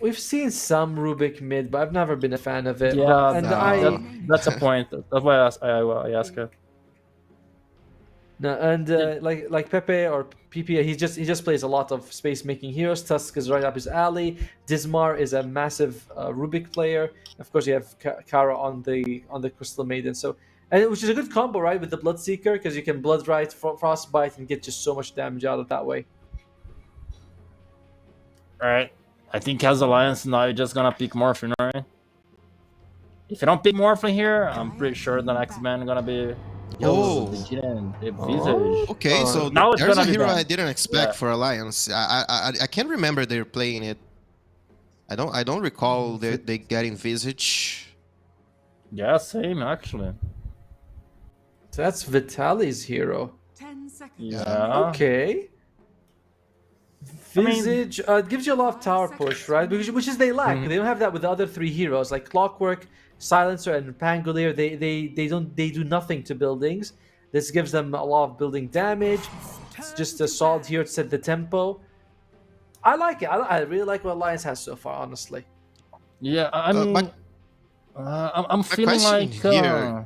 we've seen some Rubik mid, but I've never been a fan of it. Yeah, And No. that's a point. That's why I ask it. No, and like Pepe or PP, he just plays a lot of space making heroes. Tusk is right up his alley. Dismar is a massive Rubik player. Of course, you have Kara on the Crystal Maiden. So, and which is a good combo, right, with the Bloodseeker, because you can Bloodrite, Frostbite, and get just so much damage out of that way. All right. I think as Alliance now, you're just gonna pick Morphine, right? If you don't pick Morphine here, I'm pretty sure the next man gonna be Oh. the Jin, the Oh. Visage. Okay, so now it's there's gonna a be hero done. I didn't expect Yeah. for Alliance. I can't remember they're playing it. I don't recall they getting Visage. Yeah, same actually. So that's Vitali's hero. 10 seconds. Yeah. Okay. I mean- Visage it gives you a lot of tower push, right? Which is they lack. Mhm. They don't have that with the other three heroes like Clockwork, Silencer, and Pangolier. They do nothing to buildings. This gives them a lot of building damage. It's just a solid hero to set the tempo. I like it. I really like what Alliance has so far, honestly. Yeah, I Uh, mean, but- I'm feeling question like here, you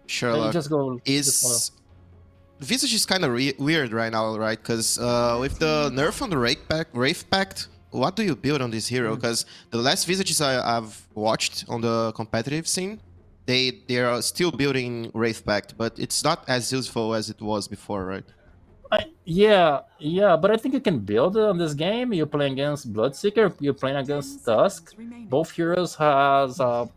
Sherlock, just go. is Visage is kind of weird right now, right? Because with the nerf on the Wraith Pact, what do you build on this hero? Because the last Visages I've watched on the competitive scene, they are still building Wraith Pact, but it's not as useful as it was before, right? Yeah, but I think you can build it on this game. You're playing against Bloodseeker, you're playing against Tusk. Both heroes has a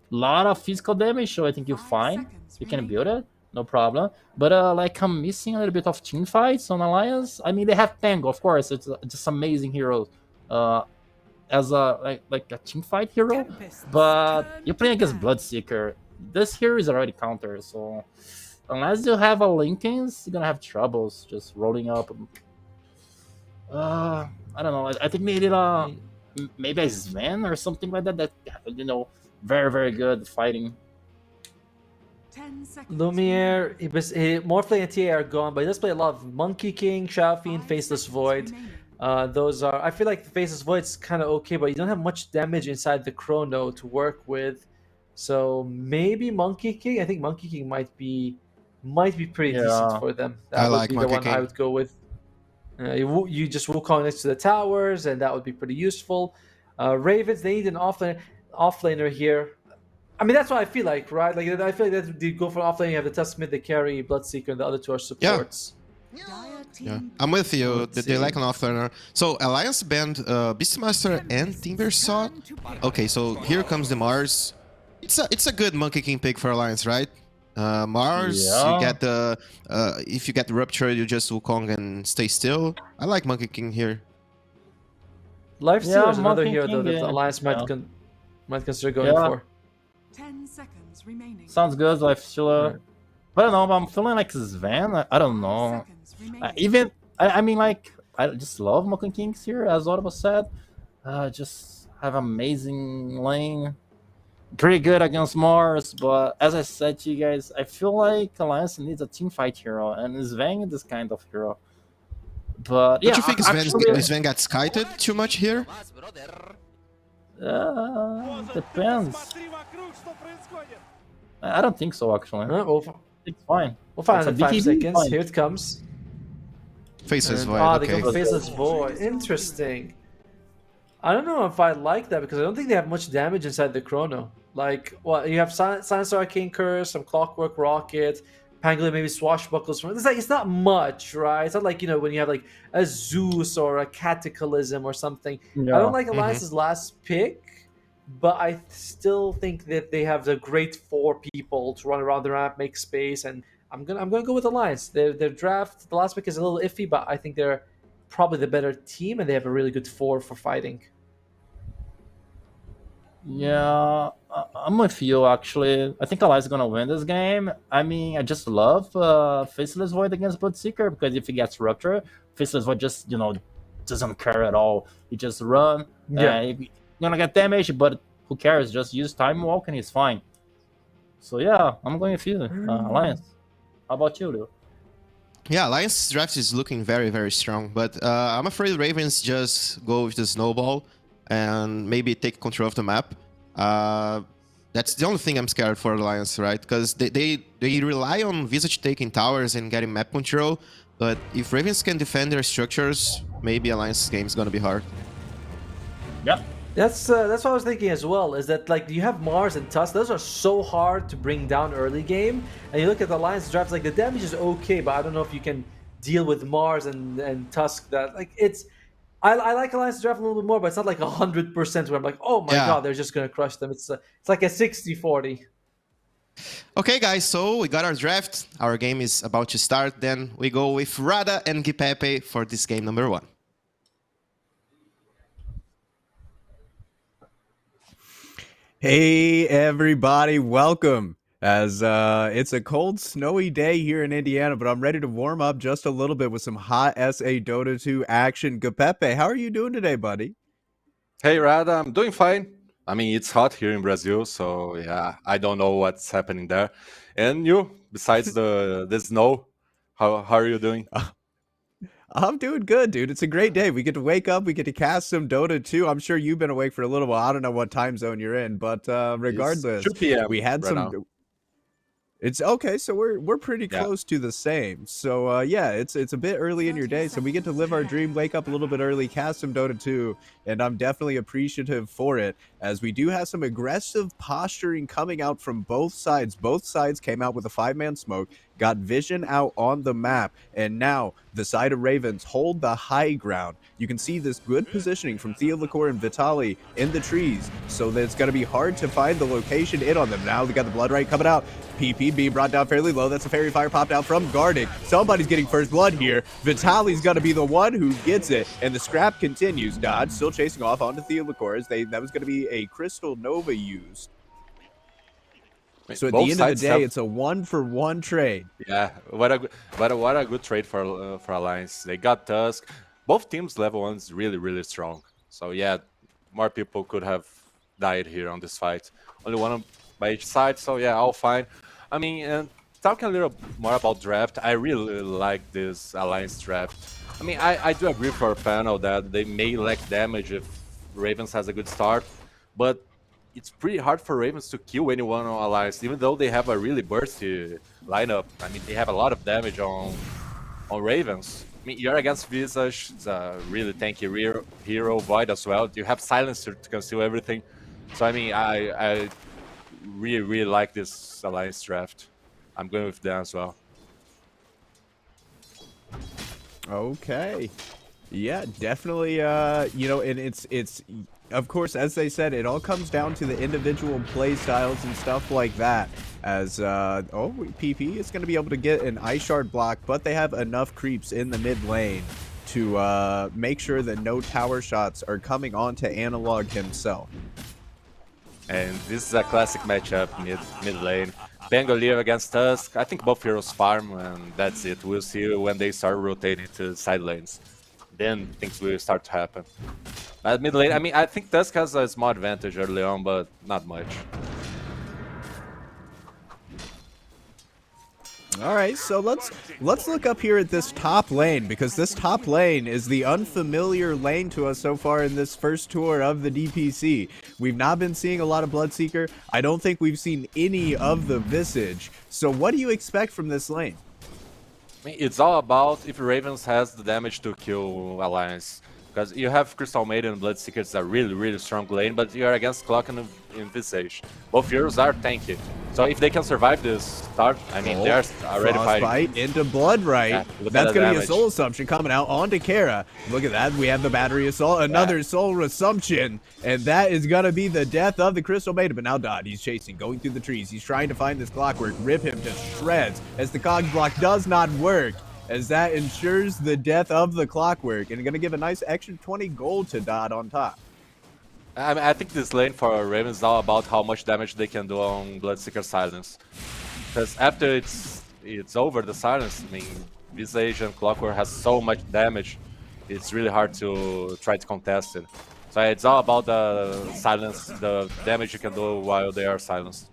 lot of physical damage, so I think you're fine. You can build it, no problem. But like I'm missing a little bit of team fights on Alliance. I mean, they have Tango, of course. It's just amazing hero, as a like a team fight hero. But you're playing against Bloodseeker. This hero is already countered, so unless you have a Linkens, you're gonna have troubles just rolling up. I don't know. I think maybe a Sven or something like that. That very very good fighting. 10 seconds. Lumiere, Morphling and TA are gone, but he does play a lot of Monkey King, Shadow Fiend, Faceless Void. Those are. I feel like the Faceless Void's kind of okay, but you don't have much damage inside the Chrono to work with. So maybe Monkey King. I think Monkey King might be pretty decent for them. That I would like be Monkey the one King. I would go with. You just Wukong next to the towers, and that would be pretty useful. Ravens, they need an offlaner here. I mean, that's what I feel like, right? Like I feel like that they go for offlane. You have the Tusk mid, they carry Bloodseeker, and the other two are supports. Yeah, I'm with you. They like an offlaner. So Alliance banned Beastmaster and Timbersaw. Okay, so here comes the Mars. It's a good Monkey King pick for Alliance, right? Mars, Yeah. you get the if you get the Rupture, you just Wukong and stay still. I like Monkey King here. Lifestealer is another Monkey hero though King, that the Alliance yeah. might consider going Yeah. for. 10 seconds remaining. Sounds good, like Sheila. Right. But I don't know. I'm feeling like Sven. I don't know. Seconds remaining. I mean, like I just love Monkey Kings here, as Audible said. Just have amazing lane. Pretty good against Mars, but as I said to you guys, I feel like Alliance needs a team fight hero, and Sven is this kind of hero. But yeah, Don't you think actually, Sven got skited too much here? Depends. I don't think so, actually. It's fine. We'll find It's out in a 5 BKB seconds. fight. Here it comes. Faceless And, Void, they okay. go Faceless Void. Interesting. I don't know if I like that because I don't think they have much damage inside the Chrono. Like, well, you have Silence Arcane Curse, some Clockwork Rocket, Pangolin maybe Swashbuckles. It's not much, right? It's not like, when you have like a Zeus or a Cataclysm or something. Yeah. I don't like Alliance's last pick, but I still think that they have the great 4 people to run around the map, make space, and I'm gonna go with Alliance. Their draft, the last pick is a little iffy, but I think they're probably the better team, and they have a really good 4 for fighting. Yeah, I'm with you, actually. I think Alliance is gonna win this game. I mean, I just love Faceless Void against Bloodseeker, because if he gets Rupture, Faceless Void just, doesn't care at all. He just run, he's gonna get damage, but who cares? Just use Time Walk and he's fine. So yeah, I'm going with you, Alliance. How about you, Leo? Yeah, Alliance draft is looking very, very strong, but I'm afraid Ravens just go with the snowball. and maybe take control of the map. That's the only thing I'm scared for Alliance, right? Because they rely on Visage taking towers and getting map control, but if Ravens can defend their structures, maybe Alliance game is gonna be hard. Yep. That's what I was thinking as well. Is that like you have Mars and Tusk? Those are so hard to bring down early game. And you look at the Alliance drafts, like the damage is okay, but I don't know if you can deal with Mars and Tusk. That like it's. I like Alliance draft a little bit more, but it's not like 100% where I'm like, oh my Yeah. god, they're just gonna crush them. It's like a 60-40. Okay, guys, so we got our draft. Our game is about to start. Then we go with Rada and Guipepe for this game number 1. Hey everybody, welcome. As it's a cold, snowy day here in Indiana, but I'm ready to warm up just a little bit with some hot SA Dota 2 action. Guipepe, how are you doing today, buddy? Hey Rada, I'm doing fine. I mean, it's hot here in Brazil, so yeah, I don't know what's happening there. And you, besides the snow, how are you doing? I'm doing good, dude. It's a great day. We get to wake up, we get to cast some Dota 2. I'm sure you've been awake for a little while. I don't know what time zone you're in, but regardless, It's 2 p.m. we had right some. now. It's okay, so we're pretty Yeah. close to the same. So yeah, it's a bit early in your day, so we get to live our dream, wake up a little bit early, cast some Dota 2, and I'm definitely appreciative for it, as we do have some aggressive posturing coming out from both sides. Both sides came out with a 5-man smoke, got vision out on the map, and now the side of Ravens hold the high ground. You can see this good positioning from Theolacor and Vitali in the trees, so that it's going to be hard to find the location in on them. Now they got the Blood Right coming out. PP being brought down fairly low. That's a Fairy Fire popped out from Gardic. Somebody's getting first blood here. Vitali's going to be the one who gets it, and the scrap continues. Dodge still chasing off onto Theolacor, as that was going to be a Crystal Nova used. So at the end of the day, it's a 1-for-1 trade. Yeah, what a good trade for Alliance. They got Tusk. Both teams level 1 is really strong. So yeah, more people could have died here on this fight. Only one by each side. So yeah, all fine. I mean, and talking a little more about draft, I really like this Alliance draft. I mean, I do agree for our panel that they may lack damage if Ravens has a good start, but it's pretty hard for Ravens to kill anyone on Alliance, even though they have a really bursty lineup. I mean, they have a lot of damage on Ravens. I mean, you're against Visage, it's a really tanky hero, Void as well. You have Silencer to conceal everything. So, I mean, I really like this Alliance draft. I'm going with them as well. Okay. Yeah, definitely, you know, and it's of course, as they said, it all comes down to the individual play styles and stuff like that. As PP is going to be able to get an Ice Shard block, but they have enough creeps in the mid lane to make sure that no tower shots are coming onto Analog himself. And this is a classic matchup mid lane. Pangolier against Tusk. I think both heroes farm, and that's it. We'll see when they start rotating to side lanes. Then things will start to happen. At mid lane, I mean, I think Tusk has a small advantage early on, but not much. All right, so let's look up here at this top lane, because this top lane is the unfamiliar lane to us so far in this first tour of the DPC. We've not been seeing a lot of Bloodseeker. I don't think we've seen any of the Visage. So what do you expect from this lane? I mean, it's all about if Ravens has the damage to kill Alliance. Because you have Crystal Maiden and Bloodseeker, it's a really strong lane, but you are against Clock and Visage. Both heroes are tanky. So if they can survive this start, I mean, they're already fighting. Frostbite into Blood Right. Yeah, that's going to be a damage. Soul Assumption coming out onto Kara. Look at that. We have the Battery Assault, another Soul Assumption. And that is going to be the death of the Crystal Maiden. But now Dodd, he's chasing, going through the trees. He's trying to find this Clockwork, rip him to shreds as the Cog Block does not work, as that ensures the death of the Clockwork, and going to give a nice extra 20 gold to Dodd on top. I mean, I think this lane for Ravens is all about how much damage they can do on Bloodseeker Silence. Because after it's over, the Silence, I mean, Visage and Clockwork has so much damage, it's really hard to try to contest it. So it's all about the silence, the damage you can do while they are silenced.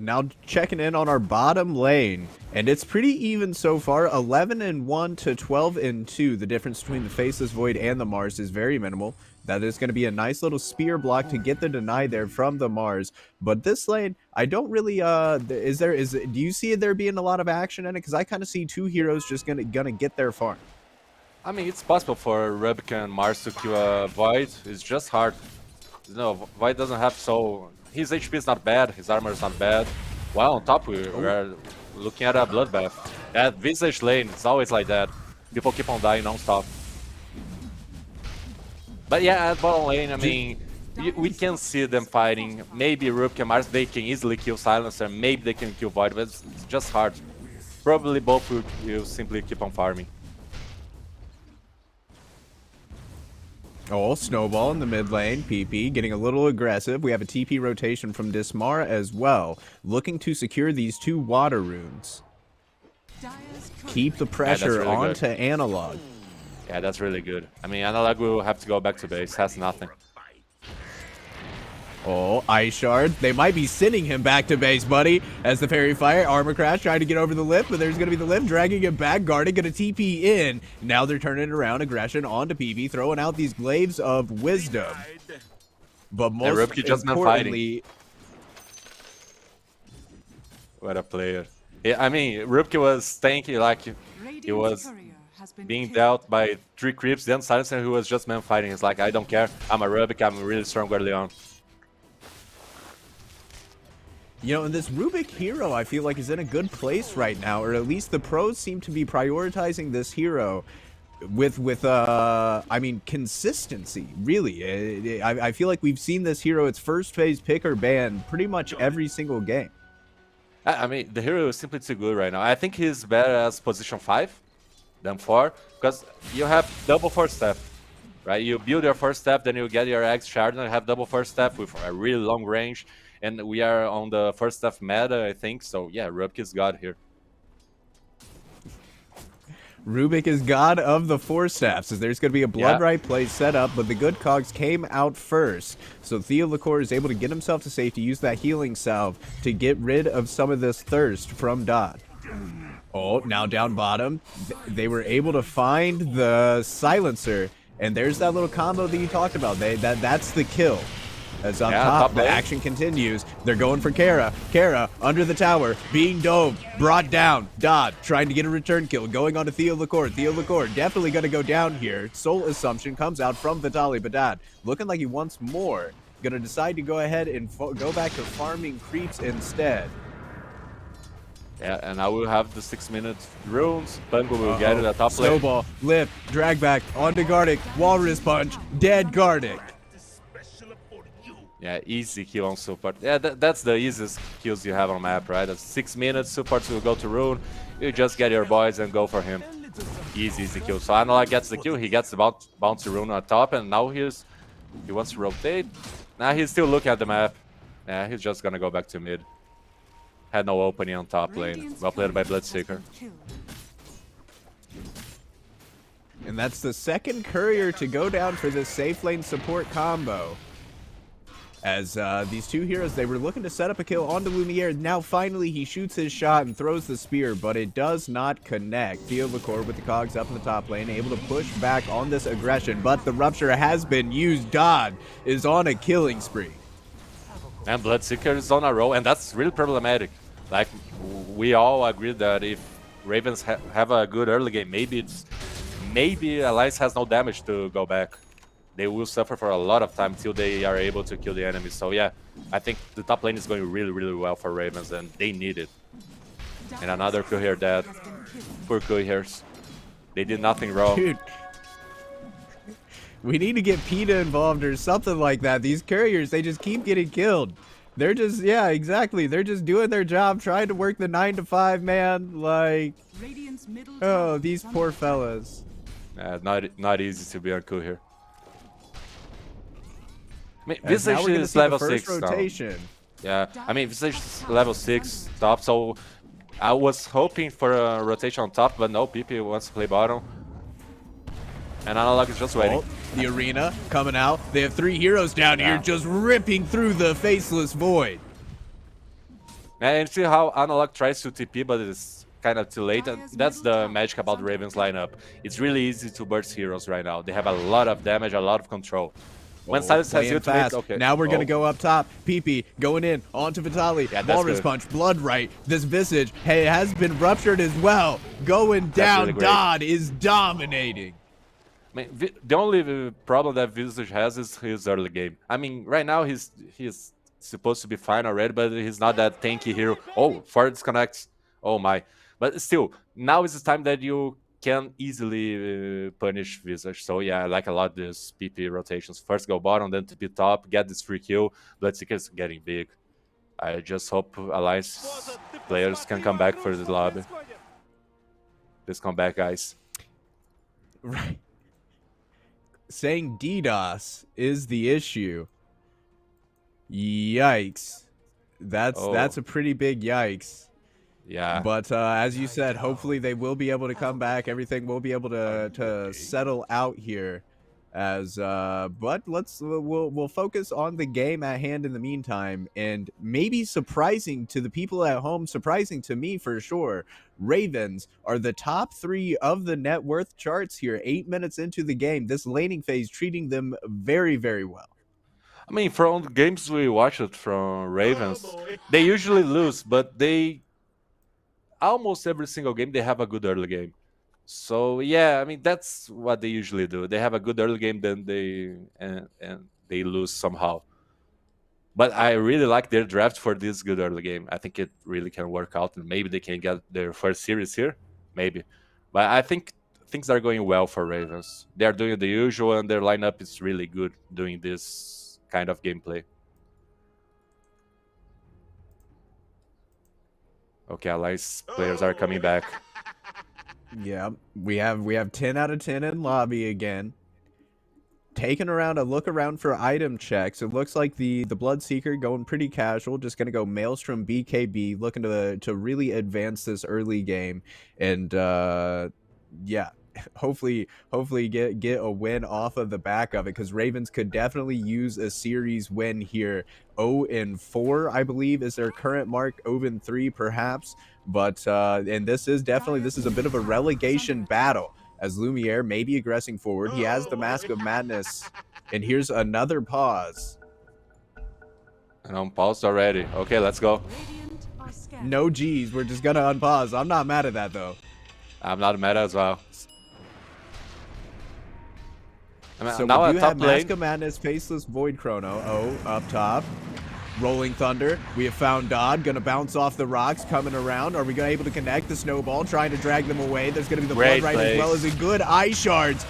Now checking in on our bottom lane, and it's pretty even so far. 11-1 to 12-2. The difference between the Faceless Void and the Mars is very minimal. That is going to be a nice little spear block to get the deny there from the Mars. But this lane, I don't really. Do you see there being a lot of action in it? Because I kind of see two heroes just gonna get their farm. I mean, it's possible for Rubik and Mars to kill a Void. It's just hard. No, Void doesn't have so... His HP is not bad, his armor is not bad. While on top, we are looking at a bloodbath. At Visage lane, it's always like that. People keep on dying non-stop. But yeah, at bottom lane, I mean, we can see them fighting. Maybe Rubik and Mars, they can easily kill Silencer. Maybe they can kill Void, but it's just hard. Probably both will simply keep on farming. Oh, Snowball in the mid lane. PP getting a little aggressive. We have a TP rotation from Dismar as well, looking to secure these two water runes. Keep the pressure really onto good. Analog. Yeah, that's really good. I mean, Analog will have to go back to base, has nothing. Oh, Ice Shard. They might be sending him back to base, buddy. As the Fairy Fire, Armor Crash trying to get over the lift, but there's going to be the lift dragging him back. Guarding, going to TP in. Now they're turning around. Aggression onto PP, throwing out these Glaives of Wisdom. But most importantly... What a player. Yeah, I mean, Rubik was tanky, like, he was being dealt by 3 creeps, then Silencer, who was just man fighting. He's like, I don't care, I'm a Rubik, I'm really strong early on. You know, and this Rubik hero, I feel like, is in a good place right now, or at least the pros seem to be prioritizing this hero with I mean, consistency, really. I feel like we've seen this hero, its first phase pick or ban, pretty much every single game. I mean, the hero is simply too good right now. I think he's better as position 5 than 4, because you have double first step, right? You build your first step, then you get your X shard, and you have double first step with a really long range. And we are on the first step meta, I think. So yeah, Rubik is god here. Rubik is god of the 4 steps, as there's going to be a Blood Right play set up, but the good cogs came out first. So Theo Lacour is able to get himself to safety, use that healing salve to get rid of some of this thirst from Dodd. Oh, now down bottom, they were able to find the Silencer, and there's that little combo that you talked about. That's the kill. As on top, the action continues. They're going for Kara. Kara, under the tower, being dove, brought down. Dodd, trying to get a return kill, going on to Theo Lacour. Theo Lacour definitely going to go down here. Soul Assumption comes out from Vitaly Badad, looking like he wants more. Going to decide to go ahead and go back to farming creeps instead. Yeah, and I will have the 6-minute runes. Bungo will get it at top lane. Snowball, lift, drag back, onto Gardic, Walrus Punch, dead Gardic. Yeah, easy kill on support. Yeah, that's the easiest kills you have on map, right? That's 6 minutes, supports will go to rune. You just get your boys and go for him. Easy kill. So Analog gets the kill, he gets the bouncy rune on top, and now he wants to rotate. Now he's still looking at the map. Yeah, he's just gonna go back to mid. Had no opening on top lane. Well played by Bloodseeker. And that's the second courier to go down for this safe lane support combo. As these two heroes, they were looking to set up a kill onto Lumiere. Now finally he shoots his shot and throws the spear, but it does not connect. Theo Lacour with the cogs up in the top lane, able to push back on this aggression, but the rupture has been used. Dodd is on a killing spree. And Bloodseeker is on a roll, and that's really problematic. Like, we all agree that if Ravens have a good early game, maybe Alliance has no damage to go back. They will suffer for a lot of time till they are able to kill the enemy. So yeah, I think the top lane is going really well for Ravens, and they need it. And another courier dead. Poor couriers. They did nothing wrong. Dude, we need to get PETA involved or something like that. These couriers, they just keep getting killed. They're just, yeah, exactly. They're just doing their job, trying to work the 9 to 5, man. Like, oh, these poor fellas. Not easy to be on courier. I mean, As Visage is level 6 rotation. Yeah, I mean, Visage is level 6 top, so I was hoping for a rotation on top, but no, PP wants to play bottom. And Analog is just waiting. Oh, the arena coming out. They have 3 heroes down here just ripping through the Faceless Void. And see how Analog tries to TP, but it's kind of too late. And that's the magic about Raven's lineup. It's really easy to burst heroes right now. They have a lot of damage, a lot of control. When Silence has Playing ultimate, fast. okay. Now we're gonna Oh, go up top. PP going in onto Vitali. Yeah, that's Walrus good. punch, blood right. This Visage, hey, has been ruptured as well. Going down. really great. Dodd is dominating. I mean, the only problem that Visage has is his early game. I mean, right now he's supposed to be fine already, but he's not that tanky hero. Oh, 4 disconnects. Oh my. But still, now is the time that you can easily punish Visage. So yeah, I like a lot these PP rotations. First go bottom, then to be top, get this free kill. Bloodseeker's getting big. I just hope Alliance players can come back for the lobby. Please come back, guys. Right. Saying DDoS is the issue. Yikes. That's a pretty big yikes. Yeah. But as you said, hopefully they will be able to come back. Everything will be able to settle out here. As but we'll focus on the game at hand in the meantime, and maybe surprising to the people at home, surprising to me for sure, Ravens are the top 3 of the net worth charts here 8 minutes into the game. This laning phase treating them very, very well. I mean, from the games we watched from Ravens, they usually lose, but they almost every single game they have a good early game. So yeah, I mean that's what they usually do. They have a good early game, then and they lose somehow. But I really like their draft for this good early game. I think it really can work out, and maybe they can get their first series here, maybe. But I think things are going well for Ravens. They are doing the usual, and their lineup is really good doing this kind of gameplay. Okay, Alliance players are coming back. Yeah, we have 10 out of 10 in lobby again. Taking around a look around for item checks. It looks like the Bloodseeker going pretty casual, just gonna go Maelstrom BKB, looking to really advance this early game, and yeah, hopefully get a win off of the back of it, because Ravens could definitely use a series win here. 0-4, I believe, is their current mark. 0-3 perhaps, but and this is a bit of a relegation battle, as Lumiere may be aggressing forward. He has the Mask of Madness, and here's another pause. And I'm paused already. Okay, let's go. Radiant are scared. No G's, we're just gonna unpause. I'm not mad at that though. I'm not mad as well. I mean, So now we at do top have lane, Mask of Madness, Faceless Void Chrono. Oh, up top. Rolling Thunder. We have found Dodd. Gonna bounce off the rocks, coming around. Are we gonna able to connect the snowball, trying to drag them away? There's gonna be the Great blood right as plays. well as a good eye shards.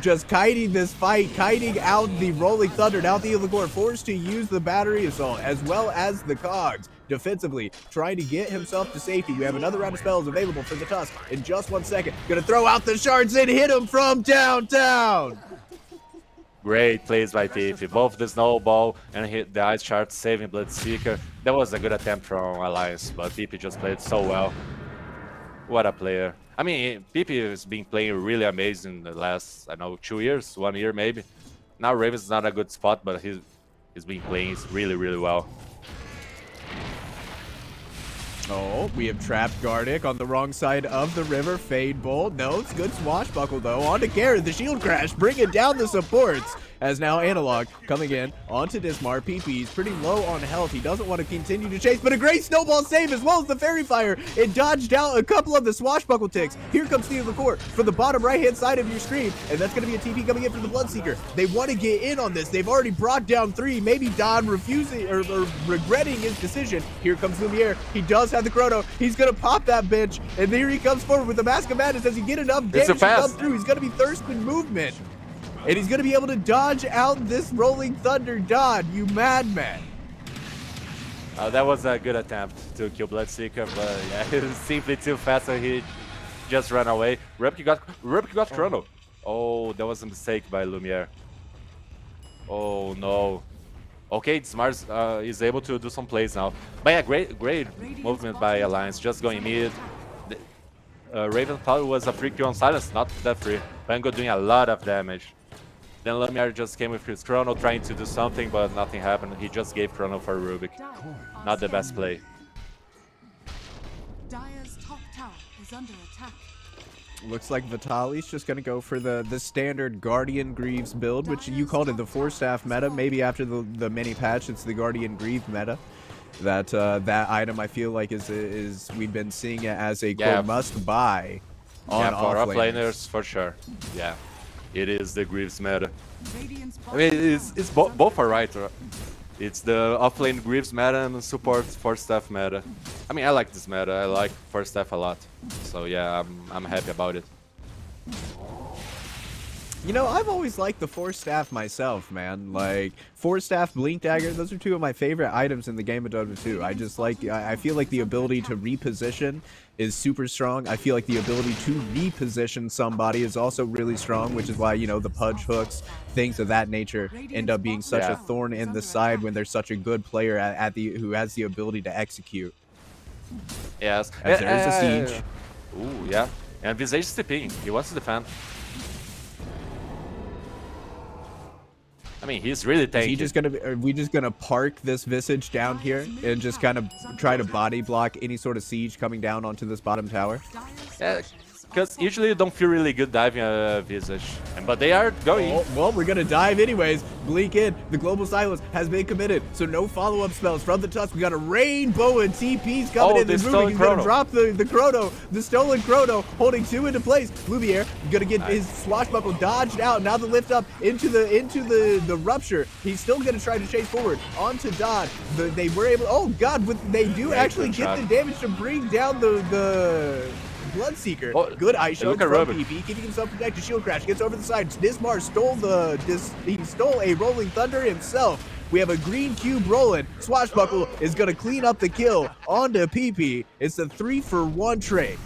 Just kiting this fight, kiting out the Rolling Thunder. Now Theolagor forced to use the battery assault as well as the cogs defensively, trying to get himself to safety. We have another round of spells available for the Tusk in just 1 second. Gonna throw out the shards and hit him from downtown. great plays by PP. Both the snowball and hit the ice shard, saving Bloodseeker. That was a good attempt from Alliance, but PP just played so well. What a player. I mean, PP has been playing really amazing the last, I don't know, 2 years, 1 year maybe. Now Ravens is not a good spot, but he's been playing really, really well. Oh, we have trapped Gardic on the wrong side of the river. Fade Bolt. No, it's good swashbuckle though. On to Garrett, the shield crash, bringing down the supports. As now Analog coming in onto Dismar. PP's pretty low on health. He doesn't want to continue to chase, but a great snowball save as well as the Fairy Fire. It dodged out a couple of the swashbuckle ticks. Here comes Theolagor from the bottom right-hand side of your screen, and that's going to be a TP coming in from the Bloodseeker. They want to get in on this. They've already brought down 3. Maybe Don refusing or regretting his decision. Here comes Lumiere. He does have the Chrono. He's going to pop that bench, and here he comes forward with the Mask of Madness. Does he get enough damage to come through? He's going to be thirsting movement. And he's going to be able to dodge out this Rolling Thunder Dodd, you madman. That was a good attempt to kill Bloodseeker, but yeah, it was simply too fast, so he just ran away. Rupke got Chrono. Oh, that was a mistake by Lumiere. Oh no. Okay, Smart is able to do some plays now. But yeah, great movement by Alliance, just going mid. Raven thought it was a free kill on Silence, not that free. Bango doing a lot of damage. Then Lumiere just came with his Chrono, trying to do something, but nothing happened. He just gave Chrono for Rubik. Not the best play. is under attack. Looks like Vitaly's just going to go for the standard Guardian Greaves build, which you called it the 4-staff meta. Maybe after the mini patch, it's the Guardian Greave meta. That item I feel like is we've been seeing it as a quote must buy on for off offlaners for sure. Yeah, it is the Greaves meta. Radiant's I mean, it's both are right. It's the offlane Greaves meta and support 4-staff meta. I mean, I like this meta. I like 4-staff a lot. So yeah, I'm happy about it. You know, I've always liked the 4-staff myself, man. Like, 4-staff, Blink Dagger, those are two of my favorite items in the game of Dota 2. I just like, I feel like the ability to reposition is super strong. I feel like the ability to reposition somebody is also really strong, which is why, you know, the pudge hooks, things of that nature end up being such a thorn in the side when there's such a good player who has the ability to execute. Yes. As there is a siege. Ooh, yeah. And Visage is TPing. He wants to defend. I mean, he's really tanky. Is he just gonna? Are we just gonna park this Visage down here and just kind of try to body block any sort of siege coming down onto this bottom tower? Yeah, because usually you don't feel really good diving a Visage, but they are going. Oh, well, we're gonna dive anyways. Blink in. The global silence has been committed, so no follow-up spells from the Tusk. We got a rainbow and TP's coming in. The Moving. He's gonna chrono. drop the chrono, the stolen chrono, holding 2 into place. Lumiere gonna get his swashbuckle dodged out. Now the lift up into the rupture. He's still gonna try to chase forward onto Dodd. They were able. Oh God, they do actually get the damage to bring down the Bloodseeker. Oh, good ice shot look from at PP, keeping himself protected. Shield crash gets over the side. Dismar stole he stole a Rolling Thunder himself. We have a green cube rolling. Swashbuckle is gonna clean up the kill onto PP. It's a 3-for-1 trade.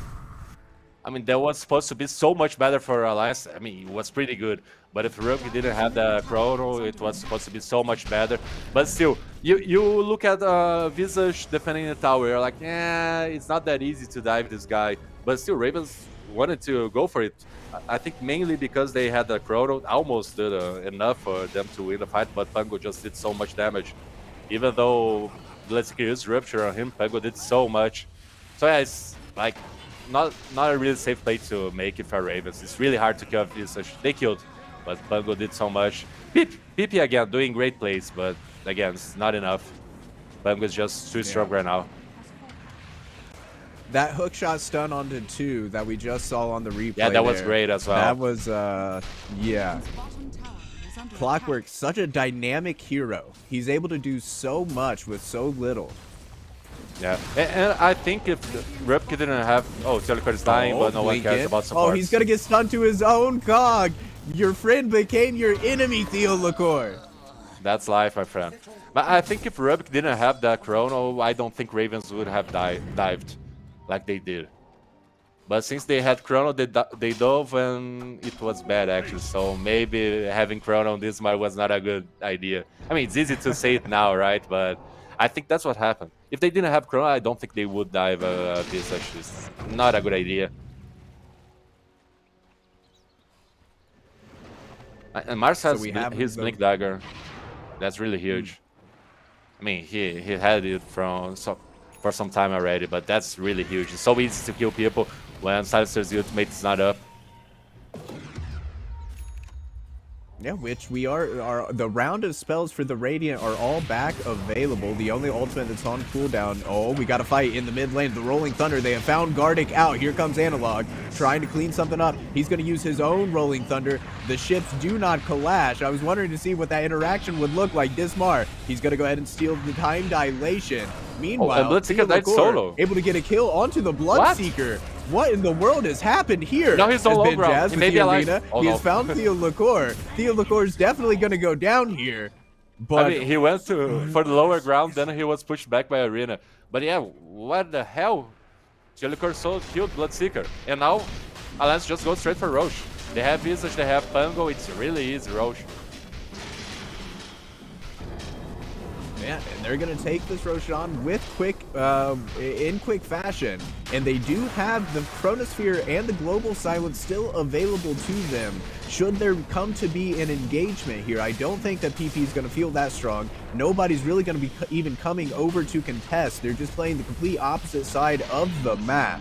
I mean, that was supposed to be so much better for Alliance. I mean, it was pretty good. But if Rookie didn't have the chrono, it was supposed to be so much better. But still, you look at Visage defending the tower, you're like, yeah, it's not that easy to dive this guy. But still, Ravens wanted to go for it. I think mainly because they had the chrono, almost did enough for them to win the fight, but Pango just did so much damage. Even though Bloodseeker used Rupture on him, Pango did so much. So yeah, it's like not a really safe play to make it for Ravens. It's really hard to kill Visage. They killed, but Pango did so much. PP again doing great plays, but again, it's not enough. Pango is just too strong right now. That hookshot stun onto 2 that we just saw on the replay. Yeah, that was great as well. That was, yeah. Clockwork, such a dynamic hero. He's able to do so much with so little. Yeah, and I think if Rupke didn't have... Oh, Telecard is dying, but no one cares about support. Oh, he's gonna get stunned to his own cog. Your friend became your enemy, Theo Lecor. That's life, my friend. But I think if Rubik didn't have that chrono, I don't think Ravens would have dived like they did. But since they had chrono, they dove and it was bad actually. So maybe having chrono on this map was not a good idea. I mean, it's easy to say it now, right? But I think that's what happened. If they didn't have chrono, I don't think they would dive this. Actually, it's not a good idea. And Mars has his Blink Dagger. That's really huge. I mean, he had it for some time already, but that's really huge. It's so easy to kill people when Silencer's ultimate is not up. Yeah, which we are the round of spells for the Radiant are all back available. The only ultimate that's on cooldown. Oh, we got a fight in the mid lane. The Rolling Thunder. They have found Gardic out. Here comes Analog, trying to clean something up. He's going to use his own Rolling Thunder. The ships do not clash. I was wondering to see what that interaction would look like. Dismar, he's going to go ahead and steal the time dilation. Meanwhile, Bloodseeker died solo. Able to get a kill onto the Bloodseeker. What in the world has happened here? Now he's on low ground. He may be alive. He has found Theo Lecor. Theo Lecor is definitely going to go down here. But I mean, he went for the lower ground, then he was pushed back by Arena. But yeah, what the hell? Theo Lecor so killed Bloodseeker. And now, Alliance just goes straight for Roche. They have Visage, they have Pango. It's really easy, Roche. Yeah, and they're going to take this Roshan with in quick fashion. And they do have the Chronosphere and the Global Silence still available to them. Should there come to be an engagement here, I don't think that PP is going to feel that strong. Nobody's really going to be even coming over to contest. They're just playing the complete opposite side of the map.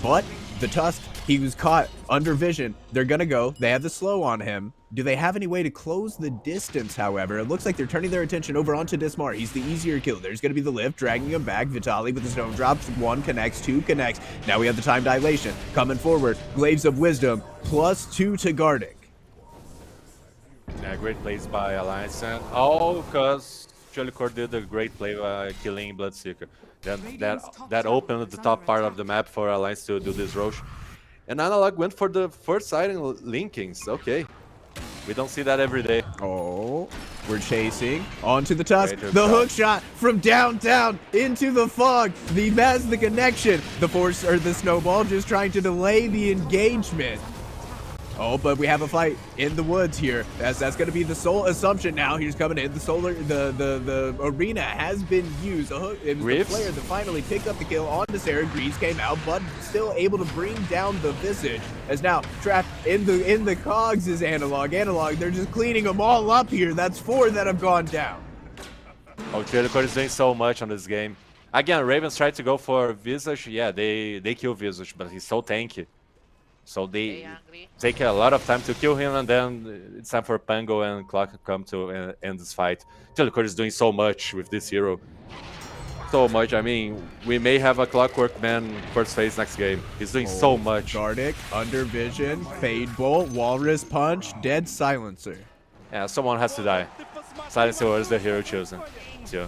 But the Tusk, he was caught under vision. They're going to go. They have the slow on him. Do they have any way to close the distance, however? It looks like they're turning their attention over onto Dismar. He's the easier kill. There's going to be the lift, dragging him back. Vitaly with the stone drops. 1 connects, 2 connects. Now we have the time dilation. Coming forward. Glaives of Wisdom, +2 to Gardic. Yeah, great plays by Alliance. And all because Jellicor did a great play by killing Bloodseeker. That opened the top part of the map for Alliance to do this rush. And Analog went for the first side in linkings. Okay. We don't see that every day. Oh, we're chasing onto the Tusk. Great The shot. hook shot from downtown into the fog. That's the connection. The force or the snowball just trying to delay the engagement. Oh, but we have a fight in the woods here. That's going to be the sole assumption now. He's coming in. The arena has been used. It was the Reeves? player that finally picked up the kill on the Sarah. Greaves came out, but still able to bring down the Visage. As now trapped in the cogs is Analog. Analog, they're just cleaning them all up here. That's 4 that have gone down. Oh, Jellicor is doing so much on this game. Again, Ravens tried to go for Visage. Yeah, they kill Visage, but he's so tanky. So they take a lot of time to kill him, and then it's time for Pango and Clock to come to end this fight. Jellicor is doing so much with this hero. So much. I mean, we may have a Clockwork Man first phase next game. He's doing so much. Gardic, under vision, Fade Bolt, Walrus Punch, Dead Silencer. Yeah, someone has to die. Silencer was the hero chosen. Too.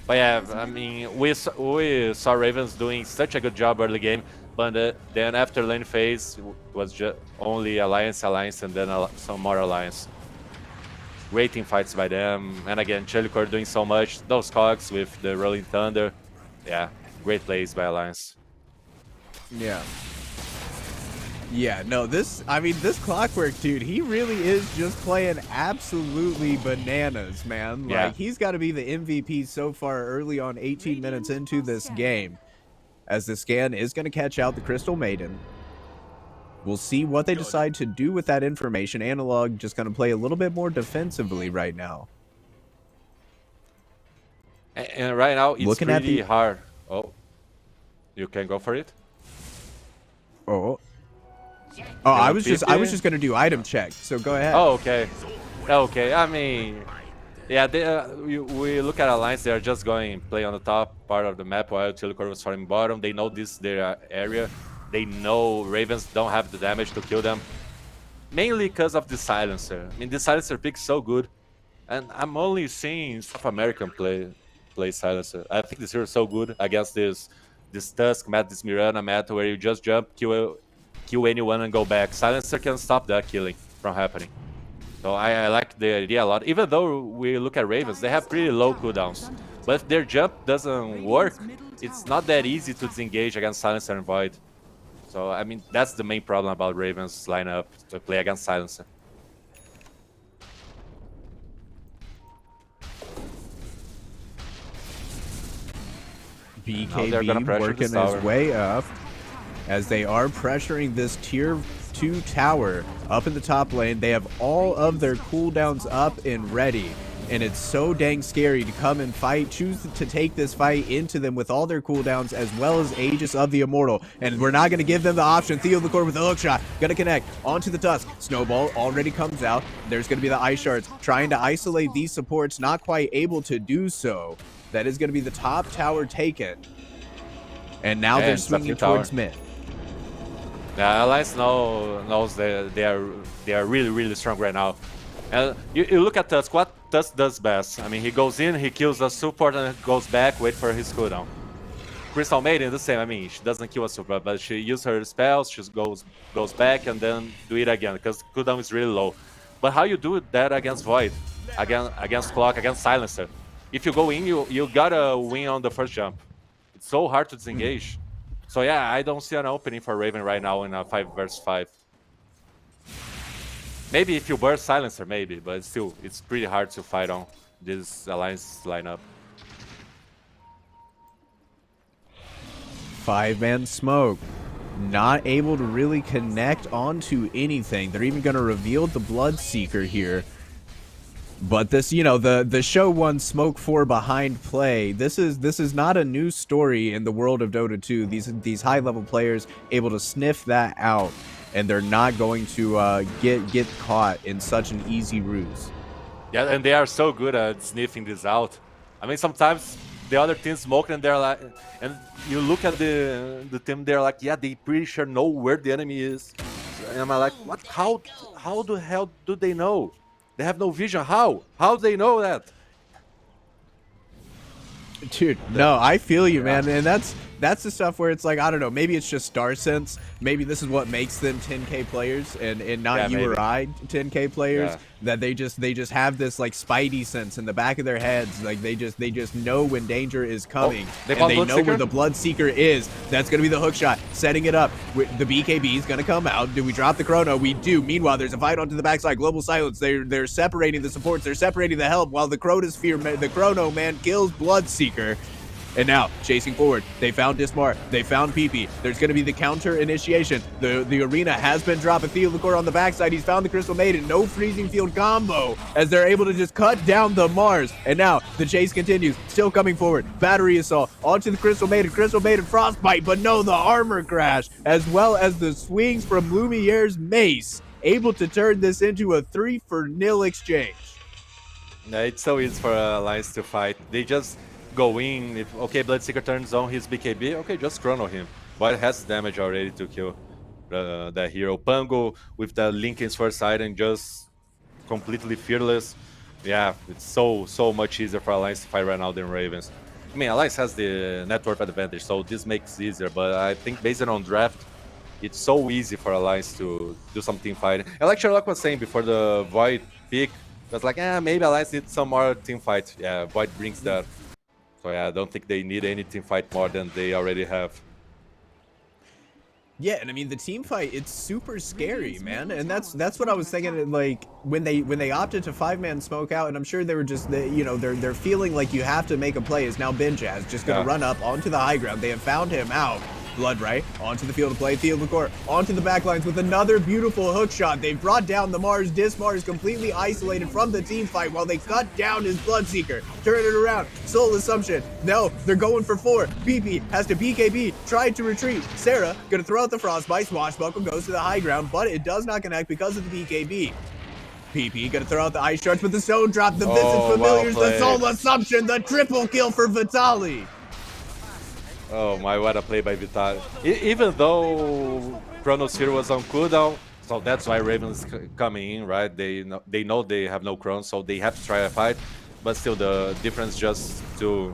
But yeah, I mean, we saw Ravens doing such a good job early game. But then after lane phase was just only Alliance, and then some more Alliance. Great team fights by them. And again, Jellicor doing so much. Those cogs with the Rolling Thunder. Yeah, great plays by Alliance. Yeah. Yeah, no, this Clockwork dude, he really is just playing absolutely bananas, man. Yeah. Like, he's got to be the MVP so far early on, 18 minutes into this game. As the scan is going to catch out the Crystal Maiden. We'll see what they decide to do with that information. Analog just going to play a little bit more defensively right now. And right now, it's Looking at pretty the- hard. Oh, you can go for it? Oh, I was just PP? going to do item check. So go ahead. Oh, okay. Okay, I mean, yeah, we look at Alliance, they're just going play on the top part of the map while Jellicor was farming bottom. They know this is their area. They know Ravens don't have the damage to kill them. Mainly because of the Silencer. I mean, the Silencer pick is so good. And I'm only seeing South American play Silencer. I think this hero is so good against this Tusk map, this Mirana map, where you just jump, kill anyone and go back. Silencer can stop that killing from happening. So I like the idea a lot. Even though we look at Ravens, they have pretty low cooldowns. But if their jump doesn't work, it's not that easy to disengage against Silencer and Void. So, I mean, that's the main problem about Ravens lineup to play against Silencer. they're gonna BKB pressure working this his tower. way up as they are pressuring this tier 2 tower up in the top lane. They have all of their cooldowns up and ready. And it's so dang scary to come and fight, choose to take this fight into them with all their cooldowns as well as Aegis of the Immortal. And we're not going to give them the option. Theo the Core with the hook shot. Going to connect onto the Tusk. Snowball already comes out. There's going to be the Ice Shards trying to isolate these supports, not quite able to do so. That is going to be the top tower taken. And now they're it's a swinging tower. towards mid. Yeah, Alliance knows that they are really, really strong right now. And you look at Tusk, what Tusk does best. I mean, he goes in, he kills a support and goes back, wait for his cooldown. Crystal Maiden, the same. I mean, she doesn't kill a support, but she uses her spells, she goes back and then do it again, because cooldown is really low. But how you do that against Void, against Clock, against Silencer? If you go in, you gotta win on the first jump. It's so hard to disengage. So yeah, I don't see an opening for Raven right now in a 5 vs 5. Maybe if you burst Silencer, maybe, but still, it's pretty hard to fight on this Alliance lineup. 5-man smoke. Not able to really connect onto anything. They're even going to reveal the Bloodseeker here. But this, you know, the show 1 smoke 4 behind play. This is not a new story in the world of Dota 2. These high level players able to sniff that out, and they're not going to get caught in such an easy ruse. Yeah, and they are so good at sniffing this out. I mean, sometimes the other team smoke and they're like, and you look at the team, they're like, yeah, they pretty sure know where the enemy is. And I'm like, what? How the hell do they know? They have no vision. How? How do they know that? Dude, no, I feel you, man, and that's the stuff where it's like, I don't know, maybe it's just star sense. Maybe this is what makes them 10K players and not you or I 10K players. Yeah. That they just have this like spidey sense in the back of their heads. Like they just know when danger is coming, they and found they know where Bloodseeker? the Bloodseeker is. That's gonna be the hook shot, setting it up. The BKB is gonna come out. Do we drop the chrono? We do. Meanwhile, there's a fight onto the backside. Global silence. They're separating the supports. They're separating the help while the chrono man kills Bloodseeker. And now, chasing forward, they found Dismar, they found PP. There's going to be the counter initiation. The arena has been dropped. Theodore on the backside, he's found the Crystal Maiden. No freezing field combo as they're able to just cut down the Mars. And now, the chase continues, still coming forward. Battery assault onto the Crystal Maiden frostbite, but no, the armor crash, as well as the swings from Lumiere's mace, able to turn this into a 3-0 exchange. Yeah, it's so easy for Alliance to fight. They just go in. If okay, Bloodseeker turns on his BKB, okay, just chrono him. But it has damage already to kill that hero. Pango with the Linken's first item, just completely fearless. Yeah, it's so much easier for Alliance to fight right now than Ravens. I mean, Alliance has the network advantage, so this makes it easier. But I think based on draft, it's so easy for Alliance to do some team fighting. And like Sherlock was saying before the Void pick, it was like, maybe Alliance needs some more team fight. Yeah, Void brings that. So yeah, I don't think they need any team fight more than they already have. Yeah, and I mean the team fight, it's super scary, man, and that's what I was thinking. Like when they opted to 5-man smoke out, and I'm sure they were just they're feeling like you have to make a play. Is now Benjaz just gonna run up onto the high ground? They have found him out. Blood right onto the field of play. Theodore onto the backlines with another beautiful hook shot. They've brought down the Mars. Dismar is completely isolated from the team fight while they cut down his Bloodseeker. Turn it around. Soul Assumption. No, they're going for 4. PP has to BKB. Tried to retreat. Sarah gonna throw out the Frostbite. Swashbuckle goes to the high ground, but it does not connect because of the BKB. PP gonna throw out the Ice Shards with the Stone Drop. The Visit Familiars, the Soul Assumption, the triple kill for Vitali. Oh my, what a play by Vitali. Even though Chrono's Hero was on cooldown, so that's why Ravens coming in, right? They know they have no Chrono, so they have to try a fight. But still, the difference just too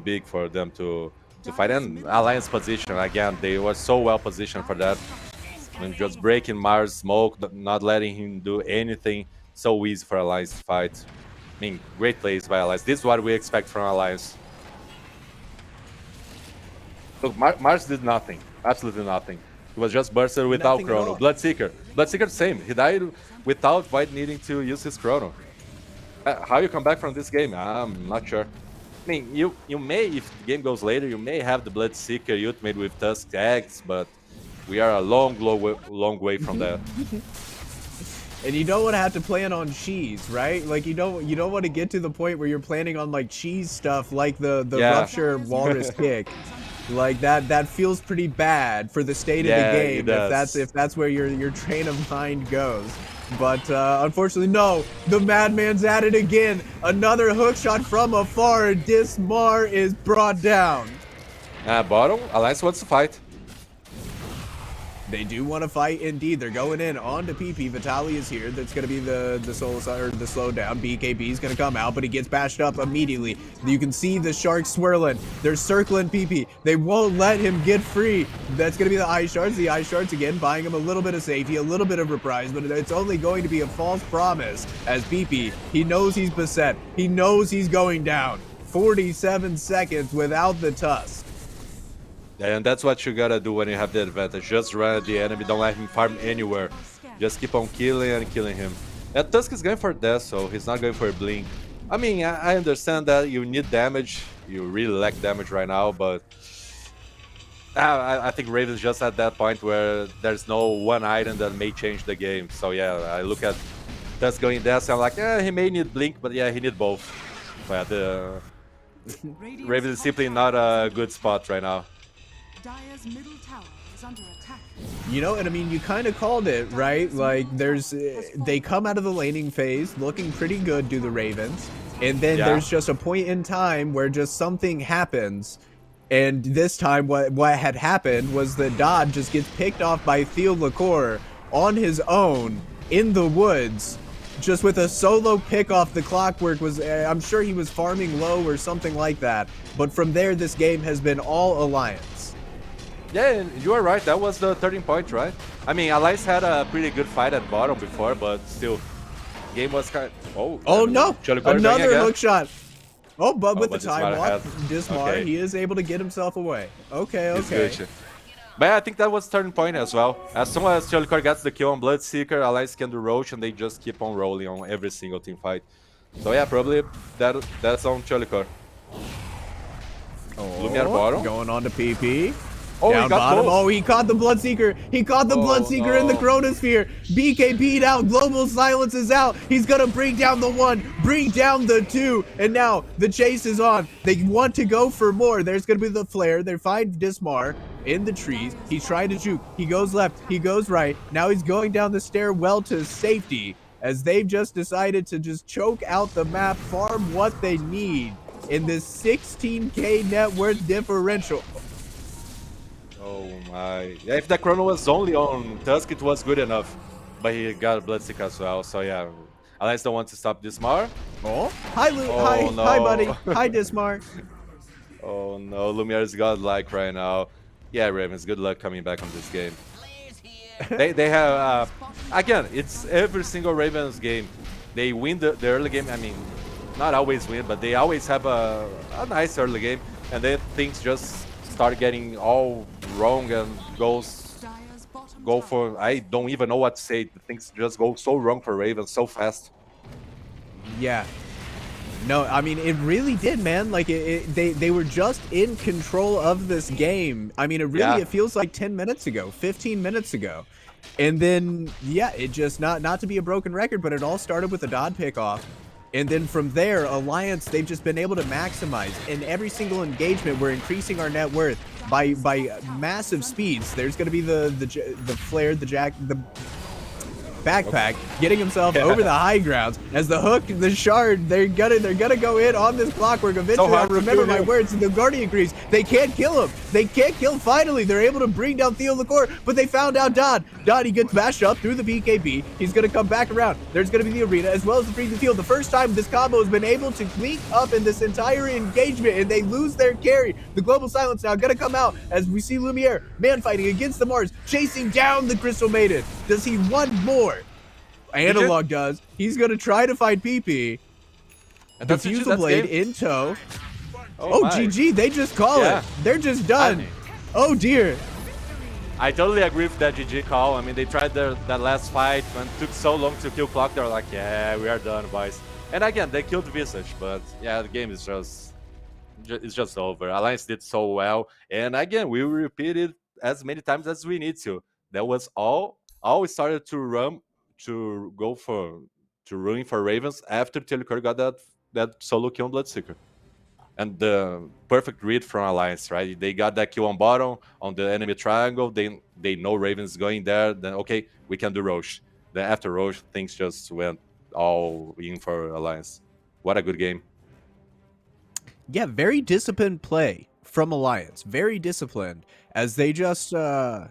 big for them to fight. And Alliance position, again, they were so well positioned for that. I mean, just breaking Mars smoke, not letting him do anything. So easy for Alliance to fight. I mean, great plays by Alliance. This is what we expect from Alliance. Look, Mars did nothing. Absolutely nothing. He was just bursted without Chrono. Bloodseeker, same. He died without Void needing to use his Chrono. How you come back from this game? I'm not sure. I mean, you may, if the game goes later, you may have the Bloodseeker ultimate with Tusk Eggs, but we are a long way from that. And you don't want to have to plan on cheese, right? Like you don't want to get to the point where you're planning on like cheese stuff, like the Rupture Walrus kick. Like that feels pretty bad for the state of the game if that's where your train of mind goes. But unfortunately, no. The Madman's at it again. Another hook shot from afar. Dismar is brought down. Bottom, Alliance wants to fight. They do want to fight indeed. They're going in on to PP. Vitali is here. That's going to be the slowdown. BKB is going to come out, but he gets bashed up immediately. You can see the sharks swirling. They're circling PP. They won't let him get free. That's going to be the Ice Shards. The Ice Shards again buying him a little bit of safety, a little bit of reprise, but it's only going to be a false promise as PP, he knows he's beset. He knows he's going down. 47 seconds without the Tusk. And that's what you gotta do when you have the advantage. Just run at the enemy, don't let him farm anywhere. Just keep on killing and killing him. And Tusk is going for death, so he's not going for a blink. I mean, I understand that you need damage. You really lack damage right now, but I think Raven's just at that point where there's no one item that may change the game. So yeah, I look at That's going there. So I'm like, yeah, he may need blink, but yeah, he need both. But the Radiant's Raven is top simply tower not is a under good spot right now. Dire's middle tower is under attack. You know, and I mean, you kind of called it, right? Like, there's, they come out of the laning phase looking pretty good, do the Ravens. And then Yeah. there's just a point in time where just something happens. And this time, what had happened was that Dodd just gets picked off by Theo Lacour on his own in the woods, just with a solo pick off. The clockwork was, I'm sure he was farming low or something like that. But from there, this game has been all Alliance. Yeah, and you are right. That was the turning point, right? I mean, Alliance had a pretty good fight at bottom before, but still, game was kind. Oh no! Cholicore going Another again. hook shot. Oh, but with but the time Dismar walk, has- Dismar, okay. he is able to get himself away. Okay, He's okay. good. But yeah, I think that was turning point as well. As soon as Cholicore gets the kill on Bloodseeker, Alliance can do Roach, and they just keep on rolling on every single team fight. So yeah, probably that's on Cholicore. Lumiere bottom. Going on to PP. Oh, Down he got bottom. both. Oh, he caught the Bloodseeker. He caught the Oh, Bloodseeker in the no. Chronosphere. BKB'd out. Global Silence is out. He's going to bring down the 1, bring down the 2. And now the chase is on. They want to go for more. There's going to be the flare. They find Dismar in the trees. He's trying to juke. He goes left. He goes right. Now he's going down the stairwell to safety as they've just decided to just choke out the map, farm what they need in this 16k net worth differential. Oh my. Yeah, if the chrono was only on Tusk, it was good enough. But he got Bloodseeker as well, so yeah. Alliance don't want to stop Dismar. Oh, hi, Oh, hi, no. hi, buddy. Hi, Dismar. Oh no, Lumiere's godlike right now. Yeah, Ravens, good luck coming back on this game. They have, again, it's every single Ravens game. They win the early game. I mean, not always win, but they always have a nice early game. And then things just start getting all wrong and go for, I don't even know what to say. Things just go so wrong for Ravens so fast. Yeah. No, I mean, it really did, man. Like, they were just in control of this game. I mean, it feels like 10 minutes ago, 15 minutes ago. And then, yeah, it just, not to be a broken record, but it all started with a Dodd pickoff. And then from there, Alliance, they've just been able to maximize. In every single engagement, we're increasing our net worth by massive speeds. There's going to be the flare, the backpack getting himself over the high grounds as the hook, the shard, they're gonna go in on this clockwork. Eventually, I remember my words. The Guardian agrees. They can't kill him. They can't kill. Finally, they're able to bring down Theo Lacour, but they found out Dodd. He gets bashed up through the BKB. He's gonna come back around. There's gonna be the arena as well as the freezing field. The first time this combo has been able to link up in this entire engagement, and they lose their carry. The global silence now gonna come out as we see Lumiere man fighting against the Mars, chasing down the Crystal Maiden. Does he want more? Analog does. He's going to try to fight PP. And Defuse the blade in tow. Oh, my. GG. They just call it. They're just done. Oh, dear. I totally agree with that GG call. I mean, they tried that last fight and took so long to kill Clock. They were like, yeah, we are done, boys. And again, they killed Visage, but yeah, the game is just over. Alliance did so well. And again, we will repeat it as many times as we need to. That was all we started to ruin for Ravens after Telecur got that solo kill on Bloodseeker. And the perfect read from Alliance, right? They got that kill on bottom, on the enemy triangle. They know Ravens going there. Then, okay, we can do Roche. Then after Roche, things just went all in for Alliance. What a good game. Yeah, very disciplined play from Alliance. Very disciplined. As they just... as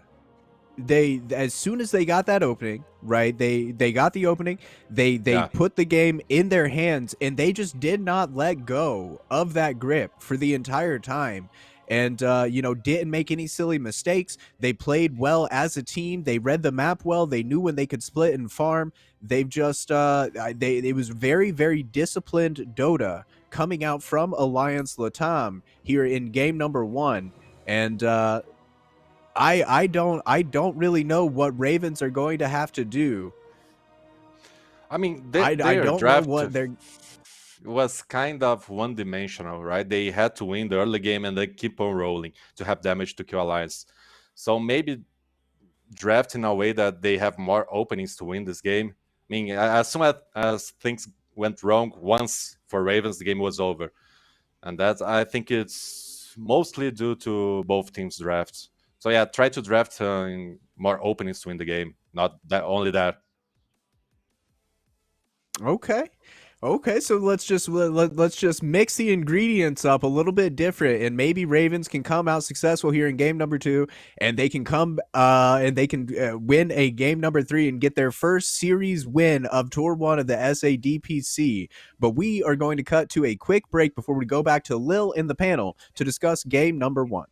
soon as they got that opening, right, they got the opening, they put the game in their hands, and they just did not let go of that grip for the entire time. And didn't make any silly mistakes. They played well as a team. They read the map well. They knew when they could split and farm. They've just it was very, very disciplined Dota coming out from Alliance.Latam here in game number 1. And I don't really know what Ravens are going to have to do. I mean, I don't know what they're... was kind of one-dimensional, right? They had to win the early game and they keep on rolling to have damage to kill Alliance. So maybe draft in a way that they have more openings to win this game. mean, as soon as things went wrong once for Ravens, the game was over. And that, I think, it's mostly due to both teams' drafts. So yeah, try to draft in more openings to win the game, not that only that. Okay. Okay, so let's just mix the ingredients up a little bit different, and maybe Ravens can come out successful here in game number 2, and they can win a game number 3 and get their first series win of Tour 1 of the SADPC. But we are going to cut to a quick break before we go back to Lil in the panel to discuss game number 1.